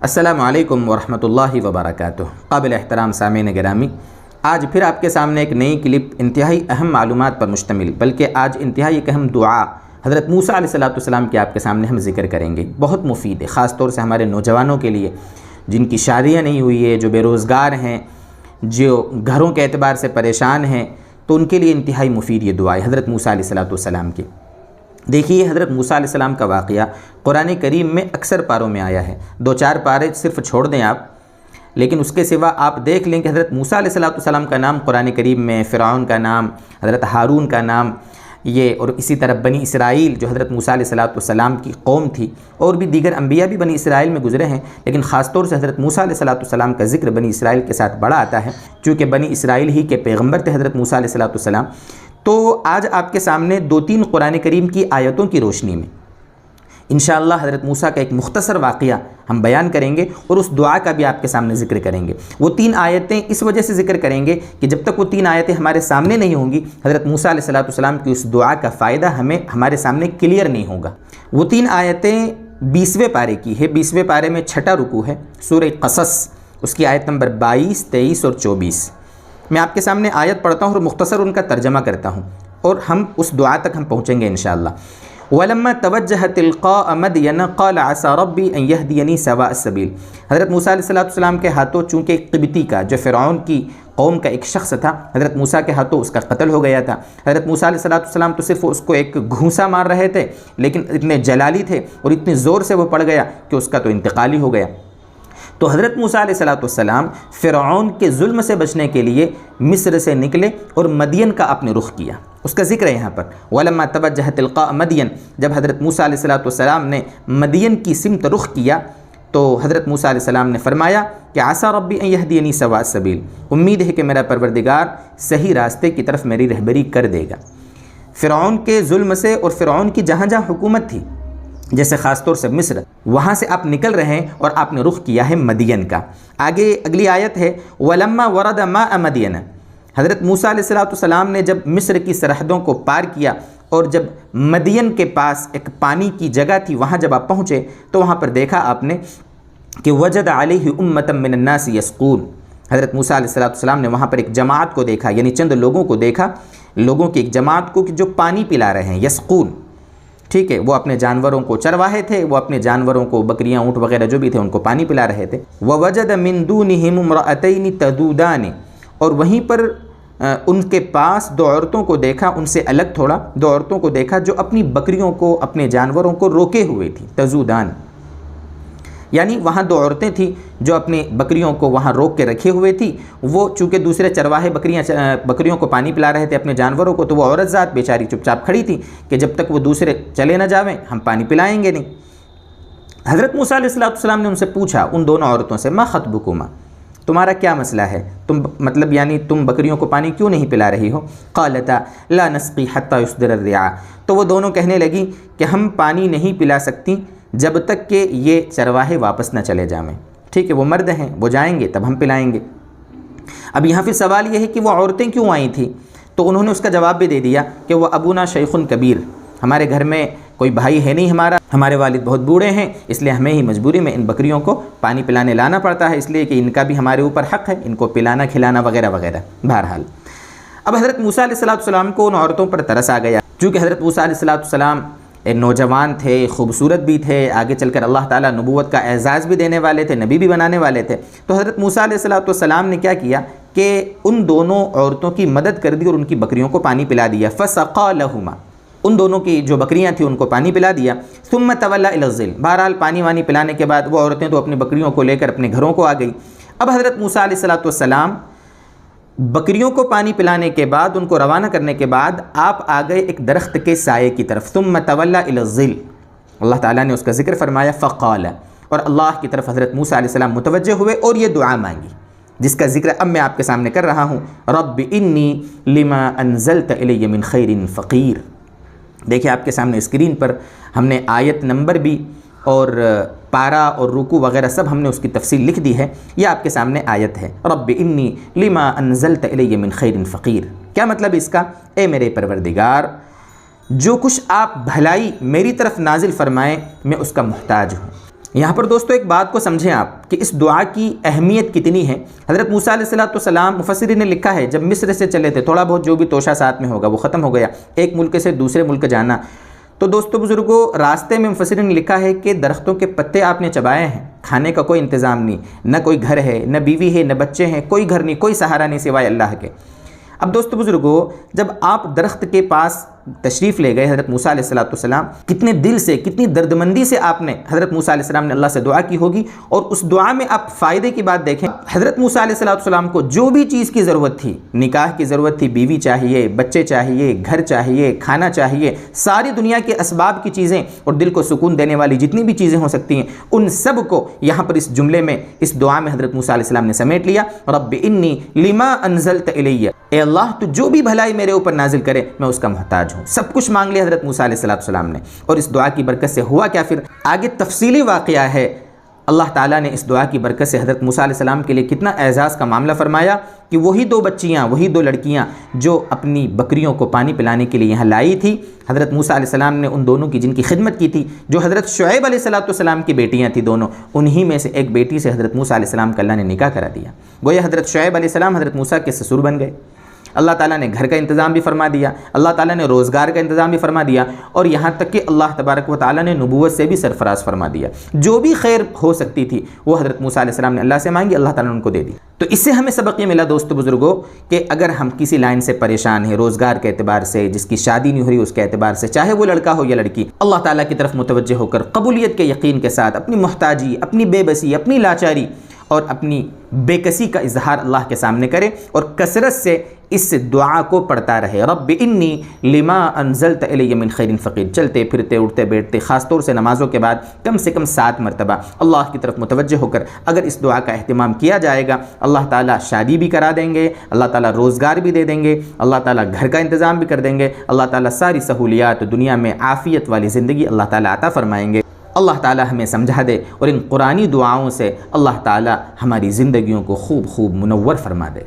السلام علیکم ورحمۃ اللہ وبرکاتہ۔ قابل احترام سامعین گرامی، آج پھر آپ کے سامنے ایک نئی کلپ انتہائی اہم معلومات پر مشتمل، بلکہ آج انتہائی ایک اہم دعا حضرت موسیٰ علیہ السلام کے آپ کے سامنے ہم ذکر کریں گے۔ بہت مفید ہے، خاص طور سے ہمارے نوجوانوں کے لیے جن کی شادیاں نہیں ہوئی ہے، جو بے روزگار ہیں، جو گھروں کے اعتبار سے پریشان ہیں، تو ان کے لیے انتہائی مفید یہ دعا ہے حضرت موسیٰ علیہ السلام کی۔ دیکھیے، حضرت موسیٰ علیہ السلام کا واقعہ قرآن کریم میں اکثر پاروں میں آیا ہے، 2-4 پارے صرف چھوڑ دیں آپ، لیکن اس کے سوا آپ دیکھ لیں کہ حضرت موسیٰ علیہ السلام کا نام قرآن کریم میں، فرعون کا نام، حضرت ہارون کا نام، یہ اور اسی طرح بنی اسرائیل جو حضرت موسیٰ علیہ السلام کی قوم تھی، اور بھی دیگر انبیاء بھی بنی اسرائیل میں گزرے ہیں، لیکن خاص طور سے حضرت موسیٰ علیہ السلام کا ذکر بنی اسرائیل کے ساتھ بڑا آتا ہے، چونکہ بنی اسرائیل ہی کے پیغمبر تھے حضرت موسیٰ علیہ السلام۔ تو آج آپ کے سامنے 2-3 قرآن کریم کی آیتوں کی روشنی میں انشاءاللہ حضرت موسیٰ کا ایک مختصر واقعہ ہم بیان کریں گے، اور اس دعا کا بھی آپ کے سامنے ذکر کریں گے۔ وہ 3 آیتیں اس وجہ سے ذکر کریں گے کہ جب تک وہ 3 آیتیں ہمارے سامنے نہیں ہوں گی، حضرت موسیٰ علیہ السلام کی اس دعا کا فائدہ ہمارے سامنے کلیئر نہیں ہوگا۔ وہ 3 آیتیں 20ویں پارے کی ہے، 20ویں پارے میں 6واں رکوع ہے، سورہ قصص، اس کی آیت نمبر 22، 23 اور 24۔ میں آپ کے سامنے آیت پڑھتا ہوں اور مختصر ان کا ترجمہ کرتا ہوں، اور ہم اس دعا تک ہم پہنچیں گے انشاءاللہ۔ وَلَمَّا تَوَجَّهَ تِلْقَاءَ مَدْيَنَ قَالَ عَسَىٰ رَبِّي أَن يَهْدِيَنِي سَوَاءَ السَّبِيلِ۔ حضرت موسیٰ علیہ السلام کے ہاتھوں چونکہ ایک قبطی کا، جو فرعون کی قوم کا ایک شخص تھا، حضرت موسیٰ کے ہاتھوں اس کا قتل ہو گیا تھا۔ حضرت موسیٰ علیہ السلام تو صرف اس کو ایک گھونسا مار رہے تھے، لیکن اتنے جلالی تھے اور اتنے زور سے وہ پڑ گیا کہ اس کا تو انتقال ہی ہو گیا۔ تو حضرت موسیٰ علیہ السلام فرعون کے ظلم سے بچنے کے لیے مصر سے نکلے اور مدین کا اپنے رخ کیا، اس کا ذکر ہے یہاں پر۔ وَلَمَّا تَوَجَّهَ تِلْقَاءَ مَدْيَنَ، جب حضرت موسیٰ علیہ السلام نے مدین کی سمت رخ کیا تو حضرت موسیٰ علیہ السلام نے فرمایا کہ عَسَىٰ رَبِّي أَن يَهْدِيَنِي سَوَاءَ السَّبِيلِ، امید ہے کہ میرا پروردگار صحیح راستے کی طرف میری رہبری کر دے گا۔ فرعون کے ظلم سے اور فرعون کی جہاں جہاں حکومت تھی، جیسے خاص طور سے مصر، وہاں سے آپ نکل رہے ہیں اور آپ نے رخ کیا ہے مدین کا۔ آگے اگلی آیت ہے وَلَمَّا وَرَدَ مَاءَ مَدْيَنَ، حضرت موسیٰ علیہ السلام نے جب مصر کی سرحدوں کو پار کیا اور جب مدین کے پاس ایک پانی کی جگہ تھی، وہاں جب آپ پہنچے تو وہاں پر دیکھا آپ نے کہ وجد علیہ امۃ من الناس یسقون، حضرت موسیٰ علیہ السلام نے وہاں پر ایک جماعت کو دیکھا، یعنی چند لوگوں کو دیکھا، لوگوں کی ایک جماعت کو کہ جو پانی پلا رہے ہیں، یسقون، ٹھیک ہے، وہ اپنے جانوروں کو چرواہے تھے، وہ اپنے جانوروں کو، بکریاں، اونٹ وغیرہ جو بھی تھے، ان کو پانی پلا رہے تھے۔ وَوَجَدَ مِن دُونِهِمُ امْرَأَتَيْنِ تَذُودَانِ، اور وہیں پر ان کے پاس 2 عورتوں کو دیکھا، ان سے الگ تھوڑا 2 عورتوں کو دیکھا جو اپنی بکریوں کو، اپنے جانوروں کو روکے ہوئے تھی، تذودان، یعنی وہاں 2 عورتیں تھیں جو اپنی بکریوں کو وہاں روک کے رکھے ہوئے تھی۔ وہ چونکہ دوسرے چرواہے بکریوں کو پانی پلا رہے تھے، اپنے جانوروں کو، تو وہ عورت ذات بیچاری چپ چاپ کھڑی تھی کہ جب تک وہ دوسرے چلے نہ جاویں ہم پانی پلائیں گے نہیں۔ حضرت موسیٰ علیہ السلام نے ان سے پوچھا، ان دونوں عورتوں سے، ما خطبکما، تمہارا کیا مسئلہ ہے، تم بکریوں کو پانی کیوں نہیں پلا رہی ہو؟ قالتا لا نسقی حتی یصدر الرعاء، تو وہ دونوں کہنے لگی کہ ہم پانی نہیں پلا سکتی جب تک کہ یہ چرواہے واپس نہ چلے جائیں۔ ٹھیک ہے، وہ مرد ہیں، وہ جائیں گے تب ہم پلائیں گے۔ اب یہاں پھر سوال یہ ہے کہ وہ عورتیں کیوں آئی تھیں؟ تو انہوں نے اس کا جواب بھی دے دیا کہ وہ ابونا شیخ کبیر، ہمارے گھر میں کوئی بھائی ہے نہیں ہمارے والد بہت بوڑھے ہیں، اس لیے ہمیں ہی مجبوری میں ان بکریوں کو پانی پلانے لانا پڑتا ہے، اس لیے کہ ان کا بھی ہمارے اوپر حق ہے، ان کو پلانا کھلانا وغیرہ وغیرہ۔ بہرحال اب حضرت موسیٰ علیہ السلام کو ان عورتوں پر ترس آ گیا، چونکہ حضرت موسیٰ علیہ السلام نوجوان تھے، خوبصورت بھی تھے، آگے چل کر اللہ تعالیٰ نبوت کا اعزاز بھی دینے والے تھے، نبی بھی بنانے والے تھے۔ تو حضرت موسیٰ علیہ السلام نے کیا کیا کہ ان دونوں عورتوں کی مدد کر دی اور ان کی بکریوں کو پانی پلا دیا۔ فَسَقَىٰ لَهُمَا، ان دونوں کی جو بکریاں تھیں ان کو پانی پلا دیا۔ ثُمَّ تَوَلَّىٰ إِلَى الظِّلِّ، بہرحال پانی وانی پلانے کے بعد وہ عورتیں تو اپنی بکریوں کو لے کر اپنے گھروں کو آ گئی۔ اب حضرت موسیٰ علیہ السلام بکریوں کو پانی پلانے کے بعد، ان کو روانہ کرنے کے بعد آپ آ گئے ایک درخت کے سائے کی طرف۔ ثم تولى الى الظل، اللہ تعالیٰ نے اس کا ذکر فرمایا، فقال، اور اللہ کی طرف حضرت موسیٰ علیہ السلام متوجہ ہوئے اور یہ دعا مانگی جس کا ذکر اب میں آپ کے سامنے کر رہا ہوں۔ رب انی لما انزلت الی من خیر فقیر۔ دیکھیں آپ کے سامنے اسکرین پر ہم نے آیت نمبر بھی اور پارا اور رکوع وغیرہ سب ہم نے اس کی تفصیل لکھ دی ہے۔ یہ آپ کے سامنے آیت ہے، رب انی لما انزلت الی من خیر فقیر۔ کیا مطلب اس کا؟ اے میرے پروردگار، جو کچھ آپ بھلائی میری طرف نازل فرمائیں میں اس کا محتاج ہوں۔ یہاں پر دوستو ایک بات کو سمجھیں آپ کہ اس دعا کی اہمیت کتنی ہے۔ حضرت موسیٰ علیہ السلام مفسرین نے لکھا ہے جب مصر سے چلے تھے، تھوڑا بہت جو بھی توشہ ساتھ میں ہوگا وہ ختم ہو گیا، ایک ملک سے دوسرے ملک جانا، تو دوستو بزرگوں راستے میں مفسرین نے لکھا ہے کہ درختوں کے پتے آپ نے چبائے ہیں، کھانے کا کوئی انتظام نہیں، نہ کوئی گھر ہے، نہ بیوی ہے، نہ بچے ہیں، کوئی گھر نہیں، کوئی سہارا نہیں سوائے اللہ کے۔ اب دوستو بزرگوں جب آپ درخت کے پاس تشریف لے گئے حضرت موسیٰ علیہ السلام، کتنے دل سے، کتنی دردمندی سے آپ نے حضرت موسیٰ علیہ السلام نے اللہ سے دعا کی ہوگی، اور اس دعا میں آپ فائدے کی بات دیکھیں، حضرت موسیٰ علیہ السلام کو جو بھی چیز کی ضرورت تھی، نکاح کی ضرورت تھی، بیوی چاہیے، بچے چاہیے، گھر چاہیے، کھانا چاہیے، ساری دنیا کے اسباب کی چیزیں اور دل کو سکون دینے والی جتنی بھی چیزیں ہو سکتی ہیں ان سب کو یہاں پر اس جملے میں، اس دعا میں حضرت موسیٰ علیہ السلام نے سمیٹ لیا۔ رب انی لما انزلت الی، اے اللہ تو جو بھی بھلائی میرے اوپر نازل کرے میں اس کا محتاج ہوں۔ سب کچھ مانگ لیا حضرت موسیٰ علیہ السلام نے، اور اس دعا کی برکت سے ہوا کیا پھر آگے تفصیلی واقعہ ہے۔ اللہ تعالیٰ نے اس دعا کی برکت سے حضرت موسیٰ علیہ السلام کے لیے کتنا اعزاز کا معاملہ فرمایا کہ وہی دو بچیاں، وہی دو لڑکیاں جو اپنی بکریوں کو پانی پلانے کے لیے یہاں لائی تھی، حضرت موسیٰ علیہ السلام نے ان دونوں کی جن کی خدمت کی تھی، جو حضرت شعیب علیہ السلام کی بیٹیاں تھیں دونوں، انہی میں سے ایک بیٹی سے حضرت موسیٰ علیہ السلام کا اللہ نے نکاح کرا دیا۔ گویا حضرت شعیب علیہ السلام حضرت موسیٰ کے سسر بن گئے۔ اللہ تعالیٰ نے گھر کا انتظام بھی فرما دیا، اللہ تعالیٰ نے روزگار کا انتظام بھی فرما دیا، اور یہاں تک کہ اللہ تبارک و تعالیٰ نے نبوت سے بھی سرفراز فرما دیا۔ جو بھی خیر ہو سکتی تھی وہ حضرت موسیٰ علیہ السلام نے اللہ سے مانگی، اللہ تعالیٰ نے ان کو دے دی۔ تو اس سے ہمیں سبق یہ ملا دوستو بزرگوں کہ اگر ہم کسی لائن سے پریشان ہیں، روزگار کے اعتبار سے، جس کی شادی نہیں ہو رہی اس کے اعتبار سے، چاہے وہ لڑکا ہو یا لڑکی، اللہ تعالیٰ کی طرف متوجہ ہو کر قبولیت کے یقین کے ساتھ اپنی محتاجی، اپنی بے بسی، اپنی لاچاری اور اپنی بے کسی کا اظہار اللہ کے سامنے کرے، اور کثرت سے اس دعا کو پڑھتا رہے۔ رب انی لما انزلت الی من خیر فقیر، چلتے پھرتے اٹھتے بیٹھتے، خاص طور سے نمازوں کے بعد کم سے کم 7 مرتبہ اللہ کی طرف متوجہ ہو کر اگر اس دعا کا اہتمام کیا جائے گا، اللہ تعالیٰ شادی بھی کرا دیں گے، اللہ تعالیٰ روزگار بھی دے دیں گے، اللہ تعالیٰ گھر کا انتظام بھی کر دیں گے، اللہ تعالیٰ ساری سہولیات دنیا میں عافیت والی زندگی اللہ تعالیٰ عطا فرمائیں گے۔ اللہ تعالیٰ ہمیں سمجھا دے اور ان قرآنی دعاؤں سے اللہ تعالیٰ ہماری زندگیوں کو خوب منور فرما دے۔